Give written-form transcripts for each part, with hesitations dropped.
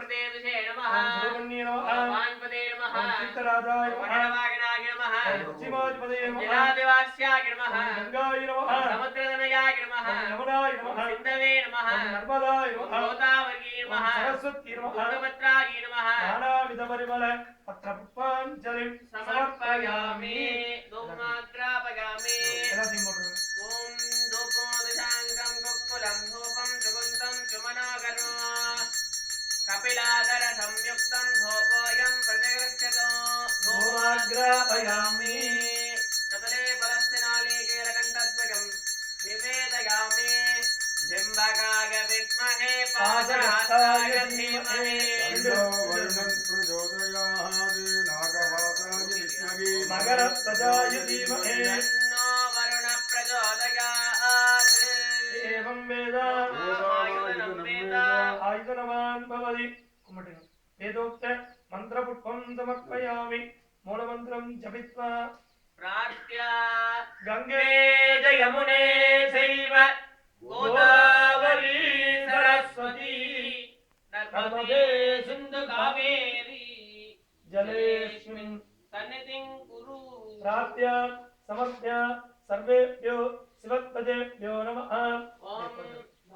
अमृतेदुषे नमः ओम सुब्रह्मण्ये नमः वाणपते नमः ओम चित्तराजाय नमः मनोवागणाय नमः ओम शिवाजपदये नमः जलादिवास्याय नमः ओम गंगाय नमः समुद्रतनयाय नमः ओम यमुनाय नमः सिन्धवे नमः ओम नर्मदाय ओम नमः गोदावरी ओम नमः सरस्वती नमः तुंगभद्राय नमः नानाविध परिमल पत्रपुष्पाञ्जलिं समर्पयामि धूमाग्रापयामि ओम धूपोदशाङ्गं कुक्कुलं धूपं सुगन्धं सुमनोहरो कपिलाधर संयुक्तं धूपोऽयं प्रतिगृह्यतो धूमाग्रापयामि कदले फलस्य नालिकेलकण्ठद्वयं निवेदयामि डिम्बकाय विद्महे पाशहस्ताय धीमहि मकरध्वजाय धीमहि तन्नो वरुण प्रचोदयात् एवं वेद आयुधनं वेद आयुधनवान् भवति वेदोक्त मन्त्रपुष्पं समर्पयामि मूलमन्त्रं जपित्वा प्रार्थ्य गंगे च यमुने चैव गोदावरी सरस्वती नर्मदे सिन्धु कावेरी जलेऽस्मिन् सन्निधिं कुरु प्रार्थ्य समर्प्य सर्वेभ्यो शिवत्पदेभ्यो नमः ॐ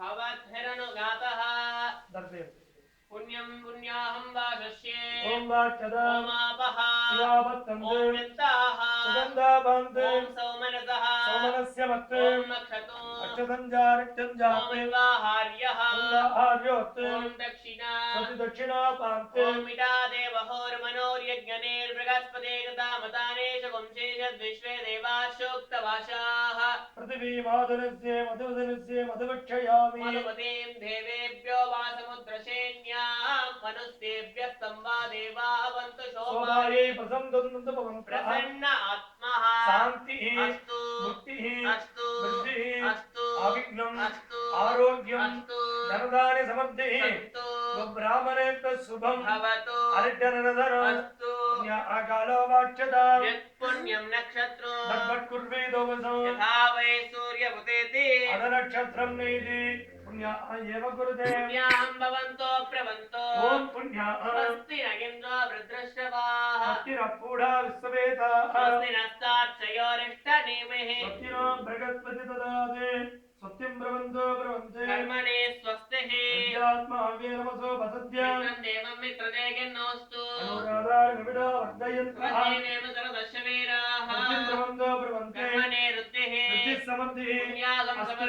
भवद्भिरनुगातः दर्शय पुण्यं पुण्याहं वागस्ये ओम वाक्यदा ॐ आपः शिवावत्तन्ते ॐ वित्ताः सुगन्धाबन्ते ॐ सौमनसः सोमनस्य मत्ते ॐ नक्षतो अक्षतञ्जारित्यञ्जाते ॐ विवाहार्यः आर्योत्ते ॐ दक्षिणा सति दक्षिणापान्ते ॐ इडा देवहोर्मनोर्यज्ञनेर्बृहस्पते कृतामतानेश वंशेषद्विश्वे देवाशोक्तवाशाः पृथिवी माधुरस्य मधुवदनस्य मधुवक्षयामि मधुमतीं देवेभ्यो वासमुद्रशेन्यां मनुस्तेभ्यः संवा देवा अवन्तु शोभायै शोभायै प्रसन्नदन्तपवं प्रसन्न आत्मः शान्तिः अस्तु मुक्तिः अस्तु वृद्धिः अस्तु अविघ्नम् अस्तु आरोग्यम् अस्तु धनधान्य समृद्धिः सन्तु ब्राह्मणेभ्यः शुभं भवतु अरिष्टनरधरो अस्तु अकालो वाच्यता यत्पुण्यं नक्षत्रो तद्वत्कुर्वेदोवसो यथा वै सूर्यमुदेति अदनक्षत्रं नैति पुण्या एव कुरुते पुण्याहं भवन्तो प्रवन्तो ॐ पुण्या स्वस्ति न इन्द्रो वृद्धश्रवाः स्वस्तिरपूढा विश्ववेदाः स्वस्ति नस्ताक्षयोरिष्टनेमिः स्वस्तिनो बृहस्पति ददाते स्वस्तिं ब्रवन्तो ब्रवन्ते कर्मणे स्वस्तिः विद्यात्माव्ये नमसो वसद्य मित्रं देवं मित्रदेगिन्नोऽस्तु अनुराधारविडो वर्धयन्तः वन्देनेम सरदशवीराः स्वस्तिं ब्रवन्तो ब्रवन्ते कर्मणे रुद्धिः वृद्धिः समृद्धिः पुण्यागं अस्तु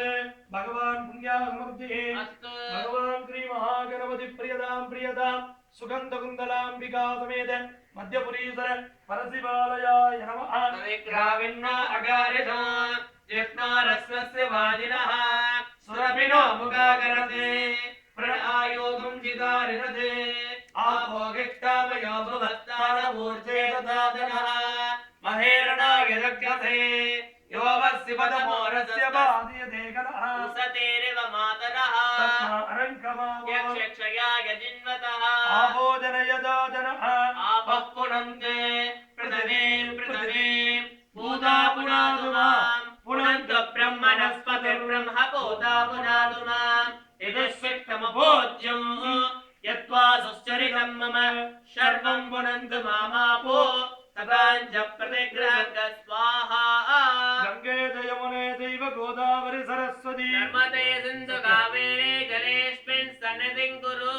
भगवान् पुण्यासमृद्धिः अस्तु भगवान् श्री महागणपति प्रियदां प्रियदां सुगन्धकुन्दलाम्बिका समेत मध्यपुरीश्वर परशिवालयाय नमः विग्राविन्नो अगारितो जिह्वारस्वस्य वाजिनः सुरभिनो मुखाकरते प्रणआयोगं जिदारिरते आभोगिष्टामयो भुवत्तानमूर्जे ददातनः महेरणाय रक्षसे यो वस्य पदमोरस्य बाधयते गणः उसतेरिव मातरः तस्मा अरङ्कमावो यक्षक्षयाय जिन्वतः आभोजन यदाजनः आपः पुनन्ते पृथिवीं भूता पुनातु मां पुनन्त ब्रह्मणस्पतिर्ब्रह्म भूता पुनातु माम् यदुष्विष्टमभोज्यं यत्त्वा सुश्चरितं मम सर्वं पुनन्तु मामापो सपाञ्च प्रतिग्रहं स्वाहा गंगे यमुने चैव गोदावरी सरस्वती नर्मदे सिन्धु कावेरी जलेऽस्मिन् सन्निधिं कुरु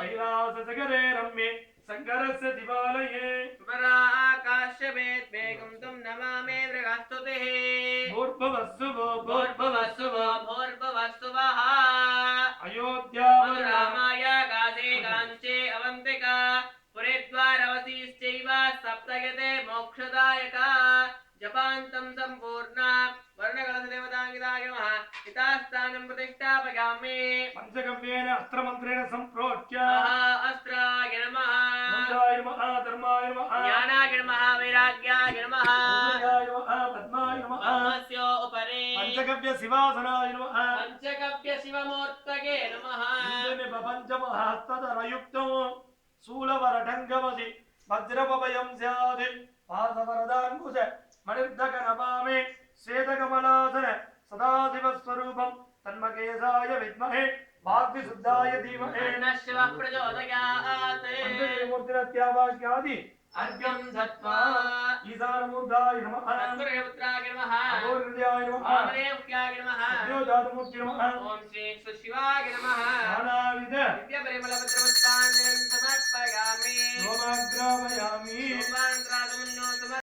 कैलासशिखरे रम्ये शङ्करस्य दिवालये पराकाश्यवेद्वेगं तं नमामि मृगस्तुतिः भूर्भुवस्सुभो भूर्भुवस्सुभो भूर्भुवस्सुवः अयोध्या रामाय काशी काञ्ची अवन्तिका पुरीद्वारवतीश्चैव सप्तयते मोक्षदायका जपान्तं सम्पूर्णा वर्णकलशदेवताङ्गिताय नमः हितास्थानं प्रतिष्ठापयामि पंचगव्येन अस्त्रमन्त्रेण सम्प्रोच्य अस्त्राय नमः मंत्राय नमः धर्माय नमः ज्ञानाय नमः वैराग्याय नमः रुद्राय नमः पद्माय नमः ब्रह्मस्य उपरि पंचगव्य शिवासनाय नमः पञ्चकव्य शिवमूर्तये नमः इंद्रनिभ पंचमहस्तधरयुक्तो शूलवरढङ्गमसि वज्रपभयं स्यात् पादवरदाङ्कुश मणिर्धकनपामि श्वेतकमलासन सदाशिवस्वरूपं तन्मकेशाय विद्महे वाग्विशुद्धाय धीमहि शिवः प्रचोदयात् मूर्तिरत्यावाक्यादि अर्घ्यं दत्त्वा ईशानमूर्धाय नमः तत्पुरुषपुत्राय नमः अघोरहृदयाय नमः वामदेवक्याय नमः सद्योजातमूर्ति नमः ओम श्री शिवाय नमः नानाविध दिव्यपरिमलपत्रवस्ता